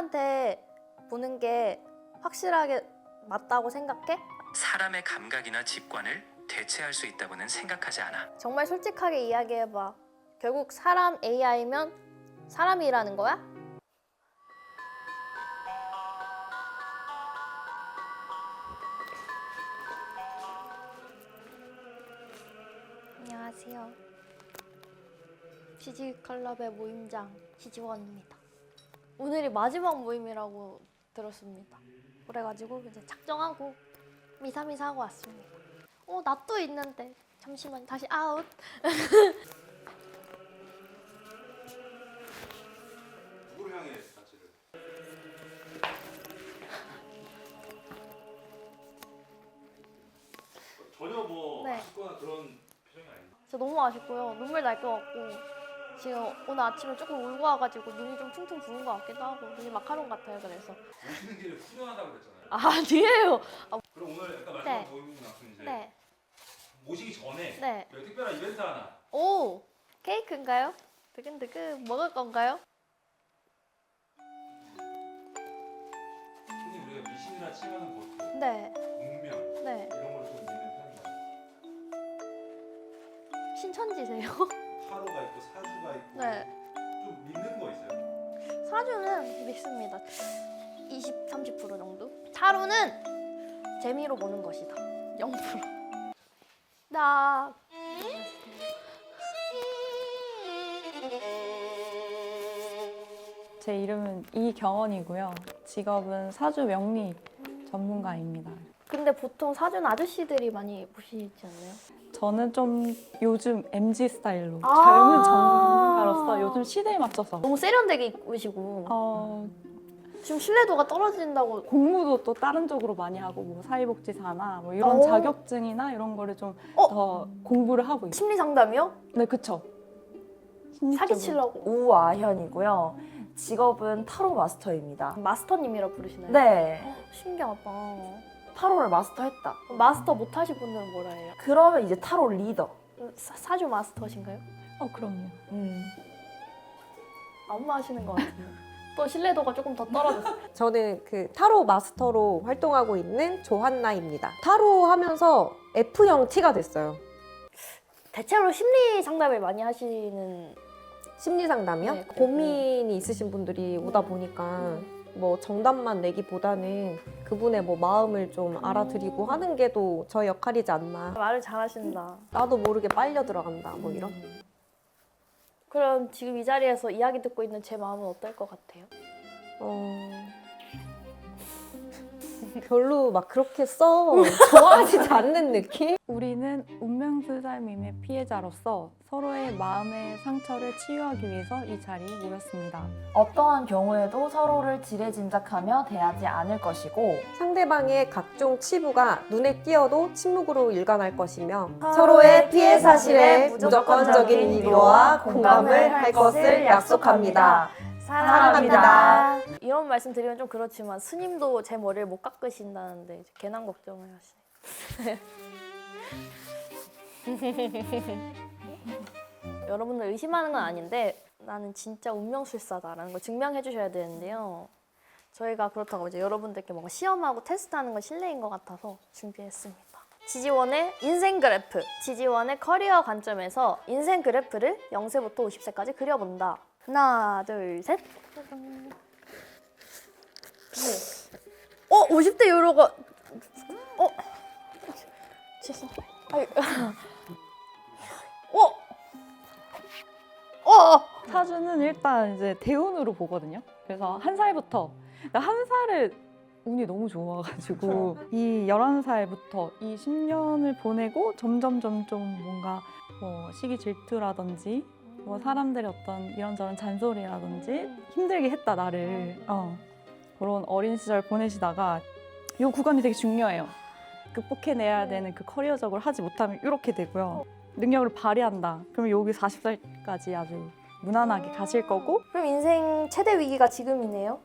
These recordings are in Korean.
사람한테 보는 게 확실하게 맞다고 생각해? 사람의 감각이나 직관을 대체할 수 있다고는 생각하지 않아. 정말 솔직하게 이야기해봐. 결국 사람 AI면 사람이라는 거야? 안녕하세요. 지지클럽의 모임장 지지원입니다. 오늘이 마지막 모임이라고 들었습니다. 그래가지고 이제 작정하고 미사미사하고 왔습니다. 나 또 있는데 잠시만 다시 아웃. 누구를 향해 낯질을? 전혀 뭐 네. 아쉽거나 그런 표정이 아닌데. 진짜 너무 아쉽고요. 눈물 날 것 같고 지금 오늘 아침에 조금 울고 와가지고 눈이 좀 퉁퉁 부은 것 같기도 하고 눈이 마카롱 같아요. 그래서 오시는 길에 후련하다고 그랬잖아요. 아니에요. 그럼 오늘 약간 마지막 네. 모임이고 나서 이제 네, 오시기 전에 네. 저희 특별한 이벤트 하나. 오, 케이크인가요? 드근드근 먹을 건가요? 흔히 우리가 미신이나 칭하는 것, 네, 운명 네. 이런 걸 좀 믿는 편인가요? 신천지세요? 타로가 있고 사주가 있고 네. 좀 믿는 거 있어요? 사주는 믿습니다. 20, 30% 정도. 타로는 재미로 보는 것이다. 0%. 나 제 이름은 이경원이고요. 직업은 사주 명리 전문가입니다. 근데 보통 사주는 아저씨들이 많이 보시지 않나요? 저는 좀 요즘 MZ 스타일로 아. 젊은 전문가로서 요즘 시대에 맞춰서 너무 세련되게 입으시고 지금 신뢰도가 떨어진다고. 공부도 또 다른 쪽으로 많이 하고 뭐 사회복지사나 뭐 이런 오. 자격증이나 이런 거를 좀 더 공부를 하고 있어요. 심리 상담이요? 네, 그쵸. 사기치려고. 우아현이고요. 직업은 타로 마스터입니다. 마스터님이라 부르시나요? 네, 신기하다. 타로를 마스터했다. 마스터 못하신 분들은 뭐라 해요? 그러면 이제 타로 리더. 사주 마스터신가요? 그럼요. 안무 하시는 것 같은데. 또 신뢰도가 조금 더 떨어졌어요. 저는 그 타로 마스터로 활동하고 있는 조한나입니다. 타로 하면서 F형 T가 됐어요. 대체로 심리 상담을 많이 하시는. 심리 상담이요? 네, 고민이 있으신 분들이 오다 보니까 뭐 정답만 내기보다는 그분의 뭐 마음을 좀 알아드리고 하는 게 또 저의 역할이지 않나. 말을 잘하신다. 나도 모르게 빨려 들어간다 뭐 이런. 그럼 지금 이 자리에서 이야기 듣고 있는 제 마음은 어떨 것 같아요? 별로 막 그렇게 좋아하지 않는 느낌? 우리는 운명술살밈의 피해자로서 서로의 마음의 상처를 치유하기 위해서 이 자리에 모였습니다. 어떠한 경우에도 서로를 지레짐작하며 대하지 않을 것이고 상대방의 각종 치부가 눈에 띄어도 침묵으로 일관할 것이며 서로의 피해 사실에 무조건적인 이해와 공감을 할 것을 약속합니다. 사랑합니다. 이런 말씀 드리면 좀 그렇지만 스님도 제 머리를 못 깎으신다는데 이제 괜한 걱정을 하시네. 여러분들 의심하는 건 아닌데 나는 진짜 운명술사다라는 걸 증명해 주셔야 되는데요. 저희가 그렇다고 이제 여러분들께 뭔가 시험하고 테스트하는 건 실례인 것 같아서 준비했습니다. 지지원의 인생 그래프, 지지원의 커리어 관점에서 인생 그래프를 0세부터 50세까지 그려본다. 하나, 둘, 셋. 50대 유로가. 죄송. 사주는 일단 이제 대운으로 보거든요. 그래서 한 살부터 한 살에 운이 너무 좋아가지고 이 11살부터 이 10년을 보내고 점점 뭔가 뭐 시기 질투라든지 뭐 사람들의 어떤 이런저런 잔소리라든지 힘들게 했다 나를 그런 어린 시절 보내시다가 이 구간이 되게 중요해요. 극복해내야 되는 그 커리어적으로 하지 못하면 이렇게 되고요. 능력을 발휘한다. 그러면 여기 40살까지 아주 무난하게 가실 거고. 그럼 인생 최대 위기가 지금이네요.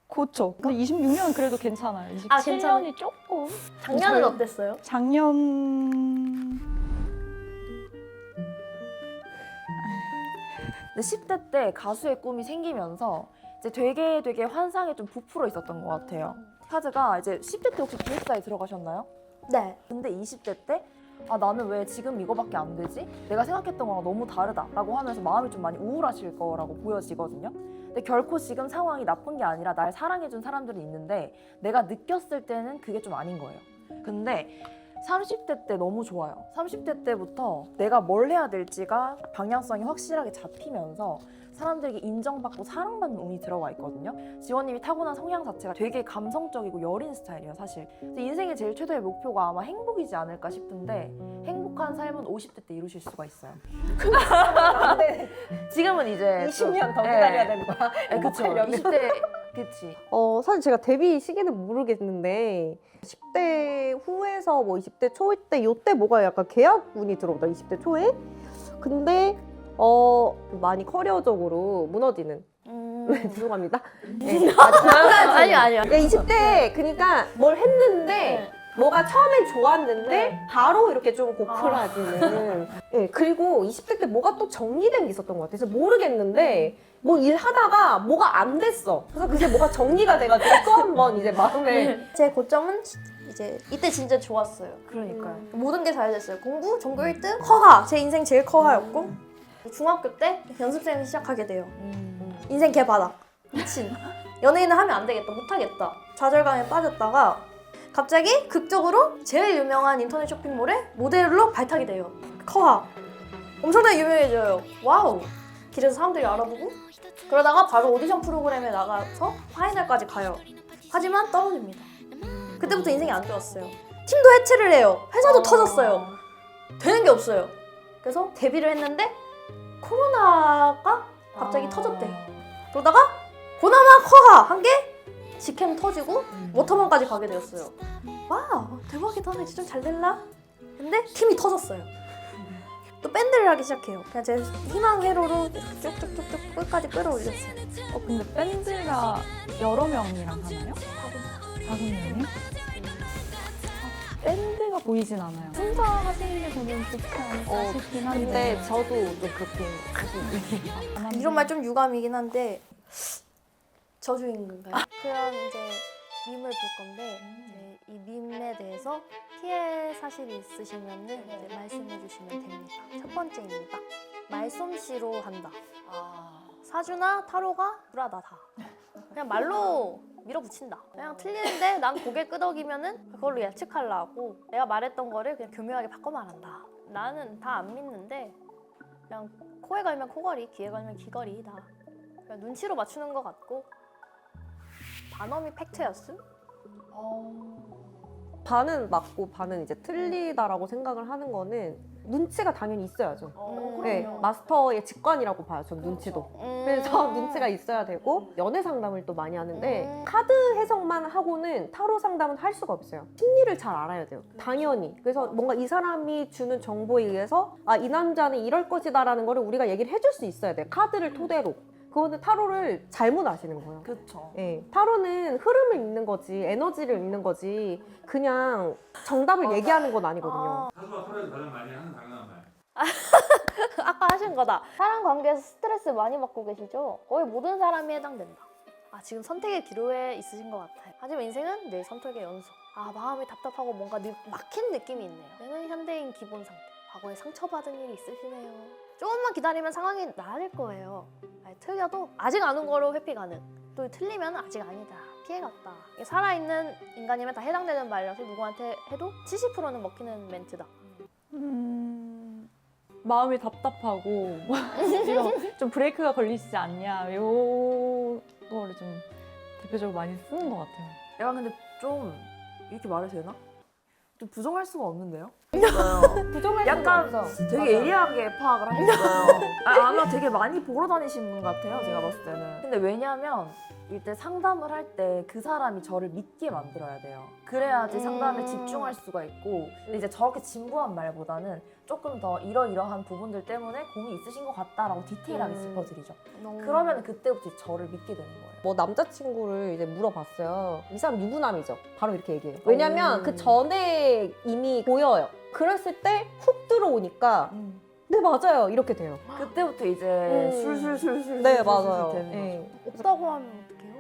그렇죠. 근데 26년은 그래도 괜찮아요. 27년이 괜찮아요? 조금. 작년은 어땠어요? 작년 근데 10대 때 가수의 꿈이 생기면서 이제 되게 환상에 좀 부풀어 있었던 것 같아요. 카드가 이제 10대 때 혹시 기획사에 들어가셨나요? 네. 근데 20대 때 아, 나는 왜 지금 이거밖에 안 되지? 내가 생각했던 거랑 너무 다르다라고 하면서 마음이 좀 많이 우울하실 거라고 보여지거든요. 근데 결코 지금 상황이 나쁜 게 아니라 날 사랑해준 사람들이 있는데 내가 느꼈을 때는 그게 좀 아닌 거예요. 근데 30대 때 너무 좋아요. 30대 때부터 내가 뭘 해야 될지가 방향성이 확실하게 잡히면서 사람들에게 인정받고 사랑받는 운이 들어와 있거든요. 지원님이 타고난 성향 자체가 되게 감성적이고 여린 스타일이에요, 사실. 그래서 인생의 제일 최대의 목표가 아마 행복이지 않을까 싶은데 행복한 삶은 50대 때 이루실 수가 있어요. 지금은 이제 20년 더 예. 기다려야 되는 거야. 네, 그쵸. 행복하려면. 20대 그치. 사실 제가 데뷔 시기는 모르겠는데 10대 후에서 뭐 20대 초 때 요때 뭐가 약간 계약운이 들어오다 20대 초에 근데 많이 커리어적으로 무너지는 죄송합니다. 네, 아니요. 그러니까 20대 그러니까 뭘 했는데 네. 뭐가 처음엔 좋았는데 네. 바로 이렇게 좀 고꾸라지는 네, 그리고 20대 때 뭐가 또 정리된 게 있었던 것 같아서 모르겠는데 뭐 일하다가 뭐가 안 됐어 그래서 그게 뭐가 정리가 돼가지고 또 한 번 이제 마음에 제 고점은 이제 이때 진짜 좋았어요. 그러니까요. 모든 게 잘 됐어요. 공부, 전교 1등, 커하. 제 인생 제일 커하였고 중학교 때 연습생 시작하게 돼요. 인생 개바닥. 미친. 연예인은 하면 안 되겠다. 못하겠다. 좌절감에 빠졌다가 갑자기 극적으로 제일 유명한 인터넷 쇼핑몰에 모델로 발탁이 돼요. 커하. 엄청나게 유명해져요. 와우. 길에서 사람들이 알아보고 그러다가 바로 오디션 프로그램에 나가서 파이널까지 가요. 하지만 떨어집니다. 그때부터 인생이 안 좋았어요. 팀도 해체를 해요. 회사도 터졌어요. 되는 게 없어요. 그래서 데뷔를 했는데 코로나가 갑자기 터졌대요. 그러다가 보나마 커하 한 게 직캠 터지고 워터만까지 가게 되었어요. 와우 대박이다. 이제 좀 잘 될라? 근데 팀이 터졌어요. 또 밴드를 하기 시작해요. 그냥 제 희망 회로로 쭉쭉쭉쭉 끝까지 끌어올렸어요. 근데 밴드가 여러 명이랑 하나요? 5명이? 밴드가 보이진 않아요. 혼자 하시는 게 저는 좋지 않을까 싶긴 한데. 근데 저도 좀 그렇게 하시는 이런 말 좀 유감이긴 한데 저주인가요? 그런 이제 밈을 볼 건데 이제 이 밈에 대해서 피해 사실이 있으시면은 이제 말씀해 주시면 됩니다. 첫 번째입니다. 말솜씨로 한다. 사주나 타로가 불하다다. 그냥 말로 밀어붙인다. 그냥 틀리는데 난 고개 끄덕이면은 그걸로 예측하려고 내가 말했던 거를 그냥 교묘하게 바꿔 말한다. 나는 다 안 믿는데 그냥 코에 걸면 코걸이, 귀에 걸면 귀걸이다. 그냥 눈치로 맞추는 것 같고 반어미 팩트였음? 반은 맞고 반은 이제 틀리다라고 생각을 하는 거는 눈치가 당연히 있어야죠. 네, 마스터의 직관이라고 봐요. 전 눈치도. 그래서 눈치가 있어야 되고 연애 상담을 또 많이 하는데 카드 해석만 하고는 타로 상담은 할 수가 없어요. 심리를 잘 알아야 돼요. 당연히. 그래서 뭔가 이 사람이 주는 정보에 의해서 아, 이 남자는 이럴 것이다라는 거를 우리가 얘기를 해줄 수 있어야 돼요. 카드를 토대로. 그거는 타로를 잘못 아시는 거예요. 그렇죠. 예, 타로는 흐름을 읽는 거지 에너지를 읽는 거지 그냥 정답을 얘기하는 건 아니거든요. 사주와 타로에서 가장 많이 하는 당연한 말. 아까 하신 거다. 사람 관계에서 스트레스 많이 받고 계시죠? 거의 모든 사람이 해당된다. 아 지금 선택의 기로에 있으신 것 같아요. 하지만 인생은 늘 선택의 연속. 아 마음이 답답하고 뭔가 막힌 느낌이 있네요. 얘는 현대인 기본 상태. 과거에 상처받은 일이 있으시네요. 조금만 기다리면 상황이 나아질 거예요. 아니, 틀려도 아직 안 온 거로 회피 가능. 또 틀리면 아직 아니다. 피해갔다. 이게 살아있는 인간이면 다 해당되는 말이라서 누구한테 해도 70%는 먹히는 멘트다. 마음이 답답하고 이런 좀 브레이크가 걸리지 않냐 요거를 좀 대표적으로 많이 쓰는 것 같아요. 내가 근데 좀 이렇게 말해도 되나? 좀 부정할 수가 없는데요? 부정할 약간 수가 없어. 되게 맞아요. 예리하게 파악을 하셨어요. 아마 되게 많이 보러 다니신 분 같아요, 제가 봤을 때는. 근데 왜냐면 이때 상담을 할 때 그 사람이 저를 믿게 만들어야 돼요. 그래야지 상담에 집중할 수가 있고 근데 이제 저렇게 진부한 말보다는 조금 더 이러이러한 부분들 때문에 고민이 있으신 것 같다라고 디테일하게 짚어드리죠. 그러면 그때부터 저를 믿게 되는 거예요. 뭐 남자친구를 이제 물어봤어요. 이 사람 유부남이죠. 바로 이렇게 얘기해요. 왜냐면 그 전에 이미 보여요. 그랬을 때 훅 들어오니까 네 맞아요. 이렇게 돼요. 그때부터 이제 술술술술 네 맞아요. 되는 거죠. 네. 없다고 하면 어떡해요?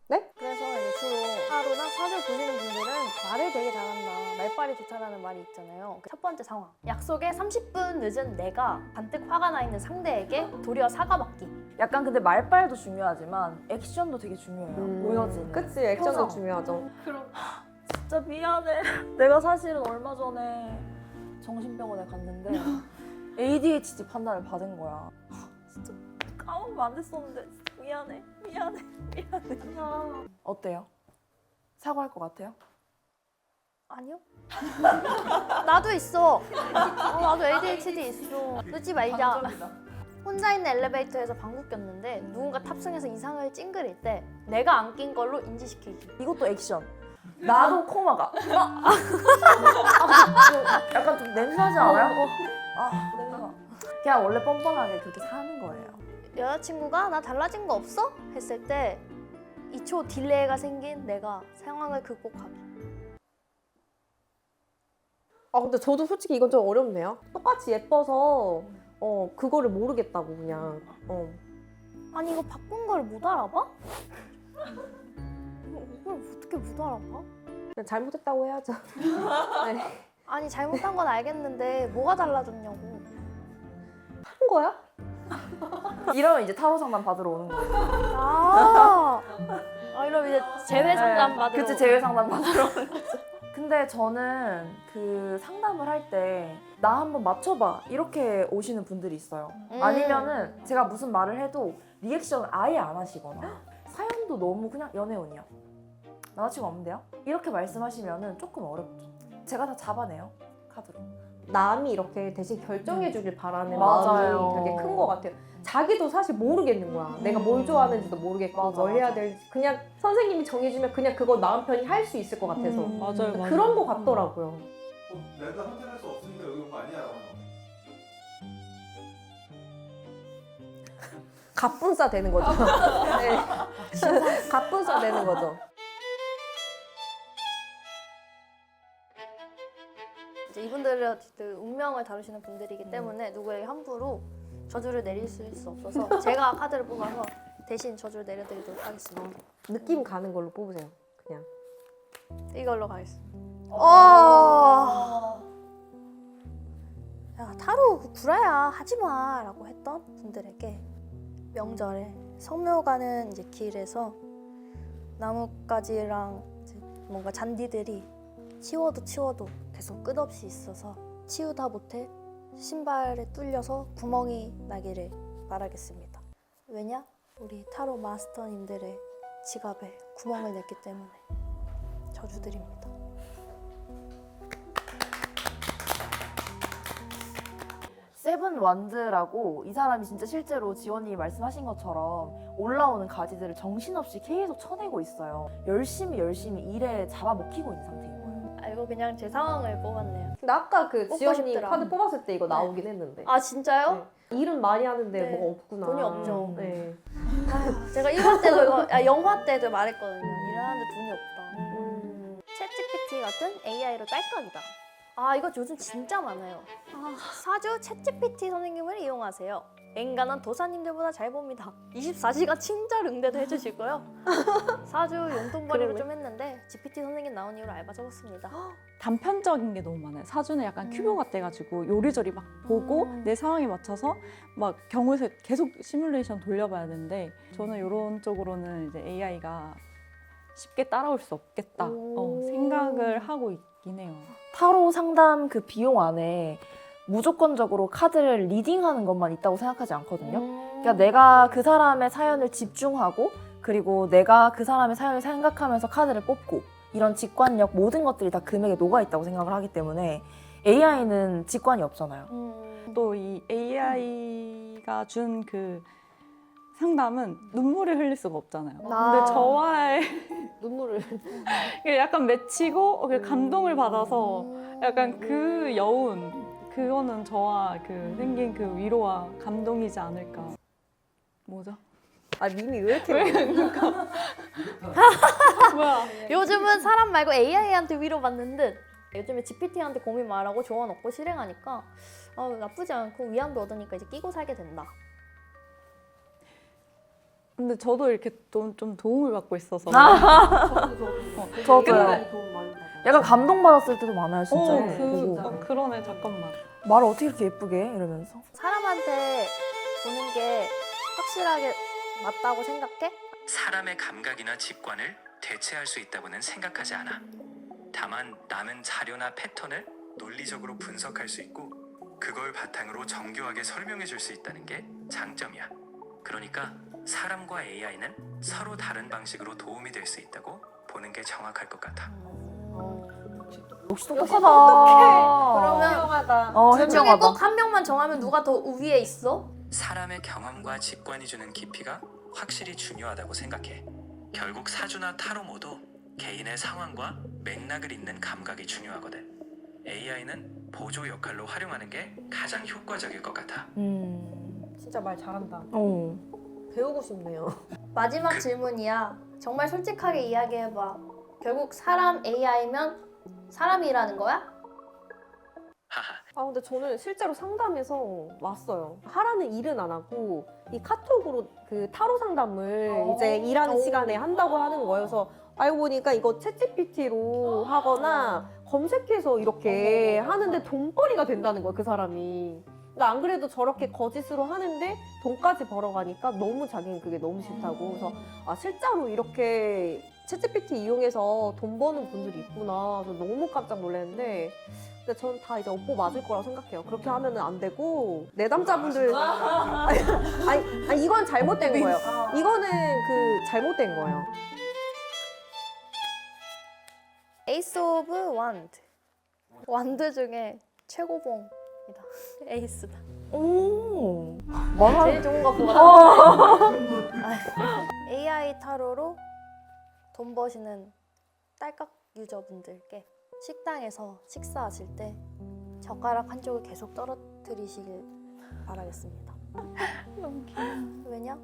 네? 그래서 이제 주로 하루나 사주 보시는 분들은 말을 되게 잘한다, 말빨이 좋다라는 말이 있잖아요. 첫 번째 상황, 약속에 30분 늦은 내가 잔뜩 화가 나 있는 상대에게 도리어 사과받기. 약간 근데 말빨도 중요하지만 액션도 되게 중요해요. 보여지는. 그치 액션도 표정. 중요하죠. 진짜 미안해. 내가 사실은 얼마 전에 정신병원에 갔는데 ADHD 판단을 받은 거야. 진짜 까먹으면 안 됐었는데 진짜 미안해. 어때요? 사과할 것 같아요? 아니요? 나도 있어. 나도 ADHD 있어. 늦지 말자. 혼자 있는 엘리베이터에서 방구 꼈는데 누군가 탑승해서 이상을 찡그릴 때 내가 안 낀 걸로 인지시키기. 이것도 액션. 나도 코마가. 약간 좀 냄새나지 않아요? 아, 냄새나. 그냥 원래 뻔뻔하게 그렇게 사는 거예요. 여자친구가 나 달라진 거 없어? 했을 때 2초 딜레이가 생긴 내가 상황을 극복하기. 아 근데 저도 솔직히 이건 좀 어렵네요. 똑같이 예뻐서 그거를 모르겠다고 그냥. 아니 이거 바꾼 걸 못 알아봐? 이걸 어떻게 못 알아봐? 그냥 잘못했다고 해야죠. 네. 아니 잘못한 건 알겠는데 뭐가 달라졌냐고. 한 거야? 이러면 이제 타로 상담 받으러 오는 거예요. 이러면 이제 재회 상담 받으러. 그치, 재회 상담 받으러 오는 거죠. 근데 저는 그 상담을 할 때 나 한번 맞춰봐 이렇게 오시는 분들이 있어요. 아니면은 제가 무슨 말을 해도 리액션을 아예 안 하시거나 사연도 너무 그냥 연애운이야. 남자친구 없는데요? 이렇게 말씀하시면은 조금 어렵죠. 제가 다 잡아내요, 카드로. 남이 이렇게 대신 결정해 주길 바라는 맞아요. 마음이 되게 큰 것 같아요. 자기도 사실 모르겠는 거야. 내가 뭘 좋아하는지도 모르겠고 맞아, 뭘 해야 맞아. 될지 그냥 선생님이 정해주면 그냥 그거 마음 편히 할 수 있을 것 같아서 맞아요, 맞아요. 그런 것 같더라고요. 내가 선택할 수 없으니까 여기 온 거 아니야? 라고 하는 갑분싸 되는 거죠. 네. 갑분싸 되는 거죠. 이제 이분들은 어쨌든 운명을 다루시는 분들이기 때문에 누구에게 함부로 저주를 내릴 수 없어서 제가 카드를 뽑아서 대신 저주를 내려드리도록 하겠습니다. 느낌 가는 걸로 뽑으세요. 그냥. 이걸로 가겠습니다. 어. 야, 타로 그 구라야 하지 마라고 했던 분들에게 명절에 성묘 가는 이제 길에서 나뭇가지랑 이제 뭔가 잔디들이 치워도 계속 끝없이 있어서 치우다 못해 신발에 뚫려서 구멍이 나기를 바라겠습니다. 왜냐? 우리 타로 마스터님들의 지갑에 구멍을 냈기 때문에 저주드립니다. 세븐 완드라고 이 사람이 진짜 실제로 지원님이 말씀하신 것처럼 올라오는 가지들을 정신없이 계속 쳐내고 있어요. 열심히 일에 잡아먹히고 있는 상태인 거예요. 이거 그냥 제 상황을 뽑았네요. 근데 아까 그 뽑고 지연님 싶더라. 카드 뽑았을 때 이거 나오긴 했는데. 아 진짜요? 일은 많이 하는데 네. 뭐가 없구나. 돈이 없죠. 네. 제가 1화 때도 이거 영화 때도 말했거든요. 일을 하는데 돈이 없다. 챗GPT 같은 AI로 딸깍이다. 아 이거 요즘 진짜 많아요. 사주 챗GPT 선생님을 이용하세요. 앵간한 도사님들보다 잘 봅니다. 24시간 친절 응대도 해주시고요. 사주 용돈벌이로 그러네. 좀 했는데 GPT 선생님 나온 이후로 알바 접었습니다. 단편적인 게 너무 많아요. 사주는 약간 큐브 같아가지고 요리조리 막 보고 내 상황에 맞춰서 막 경우에서 계속 시뮬레이션 돌려봐야 되는데 저는 이런 쪽으로는 이제 AI가 쉽게 따라올 수 없겠다 생각을 하고 있긴 해요. 타로 상담 그 비용 안에 무조건적으로 카드를 리딩하는 것만 있다고 생각하지 않거든요. 그러니까 내가 그 사람의 사연을 집중하고 그리고 내가 그 사람의 사연을 생각하면서 카드를 뽑고 이런 직관력 모든 것들이 다 금액에 녹아 있다고 생각을 하기 때문에 AI는 직관이 없잖아요. 또 이 AI가 준 그 상담은 눈물을 흘릴 수가 없잖아요. 근데 저와의 눈물을. 약간 맺히고 감동을 받아서 약간 그 여운 그거는 저와 그 생긴 그 위로와 감동이지 않을까. 뭐죠? 아 밈이 왜 이렇게 뭐야? 요즘은 사람 말고 AI한테 위로받는 듯. 요즘에 GPT한테 고민 말하고 조언 얻고 실행하니까 나쁘지 않고 위안도 얻으니까 이제 끼고 살게 된다. 근데 저도 이렇게 좀 도움을 받고 있어서 저도요. 도움 많이 받아요. 약간 감동받았을 때도 많아요, 진짜. 보고. 그러네 잠깐만. 말을 어떻게 이렇게 예쁘게 해? 이러면서. 사람한테 보는 게 확실하게 맞다고 생각해? 사람의 감각이나 직관을 대체할 수 있다고는 생각하지 않아. 다만 남은 자료나 패턴을 논리적으로 분석할 수 있고 그걸 바탕으로 정교하게 설명해 줄 수 있다는 게 장점이야. 그러니까 사람과 AI는 서로 다른 방식으로 도움이 될 수 있다고 보는 게 정확할 것 같아. 역시 똑똑하다. 그러면 유명하다. 둘 중에 현명하다. 꼭 한 명만 정하면 누가 더 우위에 있어? 사람의 경험과 직관이 주는 깊이가 확실히 중요하다고 생각해. 결국 사주나 타로 모두 개인의 상황과 맥락을 잇는 감각이 중요하거든. AI는 보조 역할로 활용하는 게 가장 효과적일 것 같아. 진짜 말 잘한다. 어. 배우고 싶네요. 마지막 질문이야. 정말 솔직하게 이야기해봐. 결국 사람 AI면 사람이라는 거야? 하하. 아 근데 저는 실제로 상담에서 왔어요. 하라는 일은 안 하고 이 카톡으로 그 타로 상담을 이제 일하는 시간에 한다고 하는 거예요. 그래서 알고 보니까 이거 챗GPT로 하거나 검색해서 이렇게 하는데 돈벌이가 된다는 거예요, 그 사람이. 근데 안 그래도 저렇게 거짓으로 하는데 돈까지 벌어가니까 너무 자기는 그게 너무 싫다고. 그래서 아 실제로 이렇게 챗GPT 이용해서 돈 버는 분들이 있구나. 저 너무 깜짝 놀랐는데 근데 전 다 이제 업보 맞을 거라고 생각해요. 그렇게 하면은 안 되고 내담자분들 아니 이건 잘못된 거예요. 이거는 그 잘못된 거예요. 에이스 오브 완드. 완드 중에 최고봉이다. 에이스다. 오. 말하 제일 좋은 거 보다. AI 타로로 돈 버시는 딸깍 유저분들께 식당에서 식사하실 때 젓가락 한쪽을 계속 떨어뜨리시길 바라겠습니다. 너무 귀여워. 왜냐?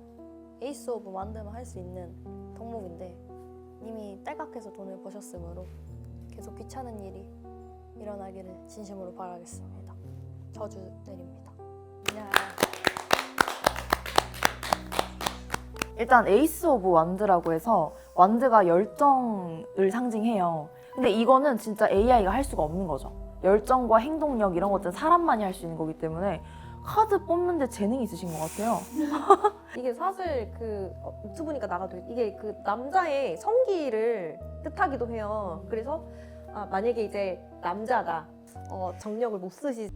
에이스 오브 완드만 할 수 있는 덕목인데 이미 딸깍해서 돈을 버셨으므로 계속 귀찮은 일이 일어나기를 진심으로 바라겠습니다. 저주 내립니다. 야. 일단 에이스 오브 완드라고 해서 완드가 열정을 상징해요. 근데 이거는 진짜 AI가 할 수가 없는 거죠. 열정과 행동력 이런 것들은 사람만이 할 수 있는 거기 때문에 카드 뽑는데 재능이 있으신 것 같아요. 이게 사실 그 유튜브니까 나가도 이게 그 남자의 성기를 뜻하기도 해요. 그래서 만약에 이제 남자다 정력을 못 쓰시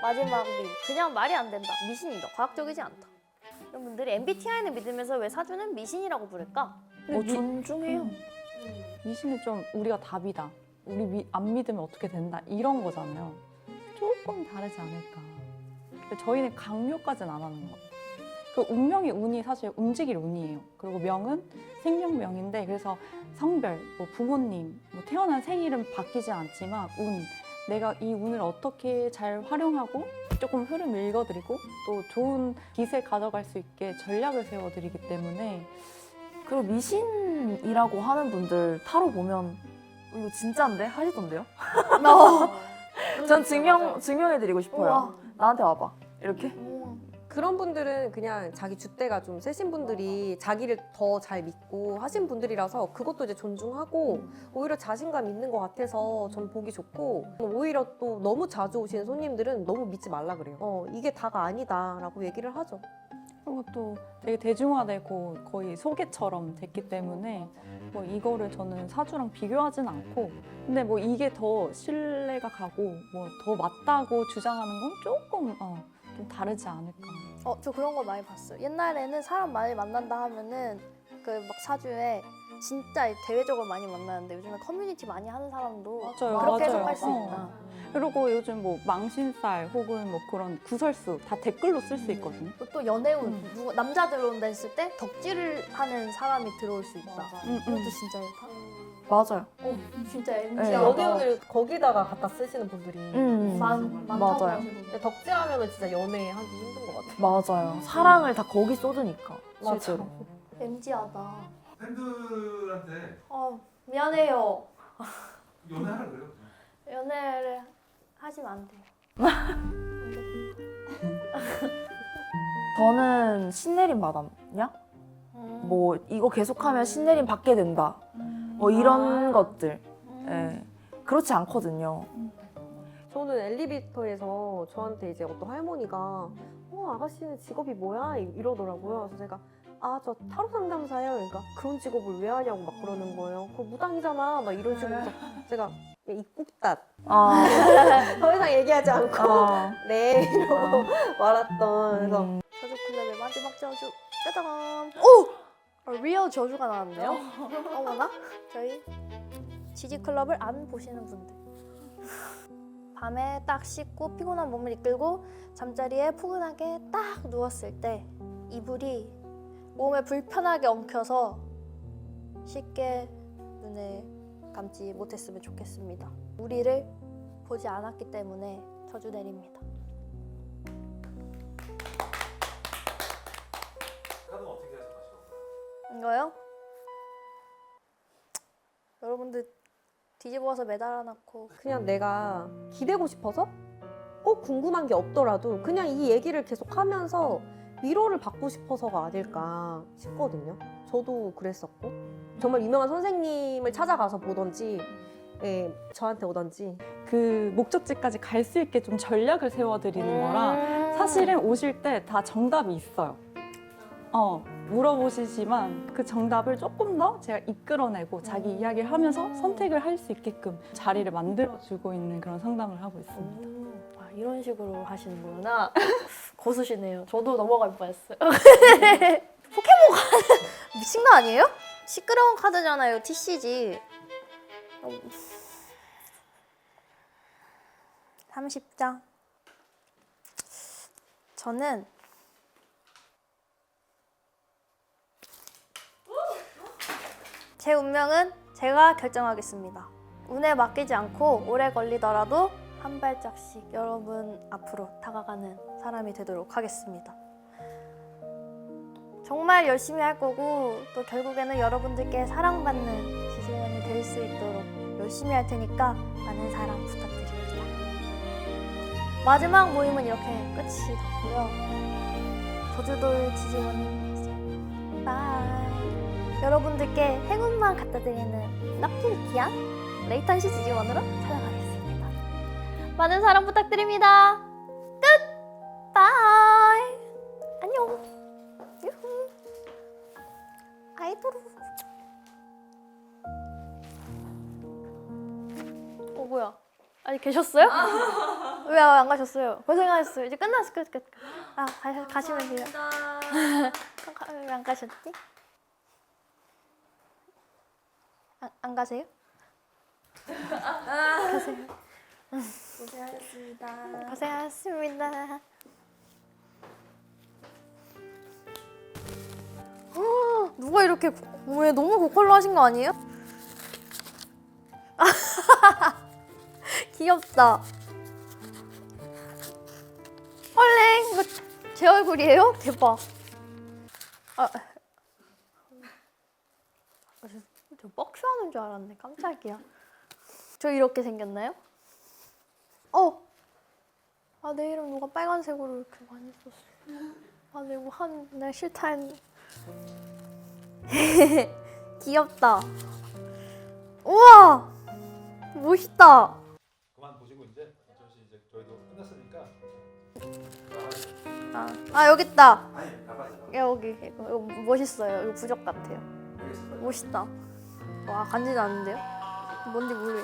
마지막 그냥 말이 안 된다. 미신이다. 과학적이지 않다. 이런 분들이 MBTI는 믿으면서 왜 사주는 미신이라고 부를까? 존중해요. 미신은 좀 우리가 답이다. 우리 안 믿으면 어떻게 된다. 이런 거잖아요. 조금 다르지 않을까. 근데 저희는 강요까지는 안 하는 것 같아요. 그 운명의 운이 사실 움직일 운이에요. 그리고 명은 생명명인데 그래서 성별, 뭐 부모님, 뭐 태어난 생일은 바뀌지 않지만 내가 이 운을 어떻게 잘 활용하고 조금 흐름 읽어드리고 또 좋은 깃을 가져갈 수 있게 전략을 세워드리기 때문에 그리고 미신이라고 하는 분들 타로 보면 이거 진짜인데? 하시던데요? 전 증명해드리고 싶어요. 우와. 나한테 와봐. 이렇게. 그런 분들은 그냥 자기 줏대가 좀 세신 분들이 자기를 더 잘 믿고 하신 분들이라서 그것도 이제 존중하고 오히려 자신감 있는 것 같아서 전 보기 좋고 오히려 또 너무 자주 오시는 손님들은 너무 믿지 말라 그래요. 이게 다가 아니다라고 얘기를 하죠. 그리고 또 되게 대중화되고 거의 소개처럼 됐기 때문에 뭐 이거를 저는 사주랑 비교하진 않고 근데 뭐 이게 더 신뢰가 가고 뭐 더 맞다고 주장하는 건 조금 좀 다르지 않을까. 저 그런 거 많이 봤어요. 옛날에는 사람 많이 만난다 하면은 그 막 사주에 진짜 대외적으로 많이 만나는데 요즘에 커뮤니티 많이 하는 사람도 맞아요, 그렇게 맞아요. 해석할 수 있다. 그리고 요즘 뭐 망신살 혹은 뭐 그런 구설수 다 댓글로 쓸 수 있거든요. 또 연애운 남자 들어온다 했을 때 덕질을 하는 사람이 들어올 수 있다. 그것도 진짜 맞아요. 진짜 네. MG 연애운을 거기다가 갖다 쓰시는 분들이 많다고 맞아요. 하시던데. 근데 덕질하면 진짜 연애하기 힘든 것 같아요. 맞아요. 사랑을 다 거기 쏟으니까. 맞아요. 실제로. MG하다. 팬들한테 미안해요. 연애하라 그래요. 연애를 하시면 안 돼요. 저는 신내림 받았냐? 뭐 이거 계속하면 신내림 받게 된다. 뭐 이런 것들. 예. 그렇지 않거든요. 저는 엘리베이터에서 저한테 이제 어떤 할머니가 아가씨는 직업이 뭐야? 이러더라고요. 그래서 제가 저 타로 상담사예요. 그러니까 그런 직업을 왜 하냐고 막 그러는 거예요. 그거 무당이잖아. 막 이런 식으로 해서 제가 입국닷 더 이상 얘기하지 않고 네 이러고 말았던. 그래서 저주 클럽의 마지막 저주 짜잔. 오! 리얼 저주가 나왔네요. 어머나 저희 지지 클럽을 안 보시는 분들. 밤에 딱 씻고 피곤한 몸을 이끌고 잠자리에 푸근하게 딱 누웠을 때 이불이 몸에 불편하게 엉켜서 쉽게 눈을 감지 못했으면 좋겠습니다. 우리를 보지 않았기 때문에 저주 내립니다. 카드는 어떻게 해서 가시고? 이거요? 여러분들 뒤집어서 매달아 놓고 그냥 내가 기대고 싶어서 꼭 궁금한 게 없더라도 그냥 이 얘기를 계속 하면서 위로를 받고 싶어서가 아닐까 싶거든요. 저도 그랬었고 정말 유명한 선생님을 찾아가서 보던지 저한테 오던지 그 목적지까지 갈 수 있게 좀 전략을 세워드리는 거라 사실은 오실 때 다 정답이 있어요. 물어보시지만 그 정답을 조금 더 제가 이끌어내고 자기 이야기를 하면서 선택을 할 수 있게끔 자리를 만들어주고 있는 그런 상담을 하고 있습니다. 이런 식으로 하시는구나. 고수시네요. 저도 넘어갈 뻔했어요. 포켓몬 카드 미친 거 아니에요? 시끄러운 카드잖아요. TCG. 30장. 저는 제 운명은 제가 결정하겠습니다. 운에 맡기지 않고 오래 걸리더라도 한 발짝씩 여러분 앞으로 다가가는 사람이 되도록 하겠습니다. 정말 열심히 할 거고 또 결국에는 여러분들께 사랑받는 지지원이 될 수 있도록 열심히 할 테니까 많은 사랑 부탁드립니다. 마지막 모임은 이렇게 끝이 났고요. 저주돌 지지원이 바이. 여러분들께 행운만 갖다 드리는 럭키리키한 레이턴시 지지원으로 찾아가겠습니다. 많은 사랑 부탁드립니다. 끝! 바이! 안녕! 유후! 아이도루! 뭐야? 아직 계셨어요? 왜 안 가셨어요? 고생하셨어요. 이제 끝났어. 끝. 가시면 돼요. 왜 안 가셨지? 안 가세요? 가세요. 고생하셨습니다. 고생하셨습니다. 누가 이렇게 왜 너무 고컬로 하신 거 아니에요? 귀엽다. 헐랭 이거 제 얼굴이에요? 대박. 저 뻑큐하는 줄 알았네. 깜짝이야. 저 이렇게 생겼나요? 내 이름 누가 빨간색으로 이렇게 많이 썼어. 내 이거 나 싫다 했는데. 귀엽다. 우와! 멋있다. 그만 보시고 이제 전시 이제 저희도 끝났으니까. 여기 있다. 아니 나가세요. 여기 이거 멋있어요. 이거 부적 같아요. 알겠습니다. 멋있다. 와 간지는 않는데요? 뭔지 모르겠.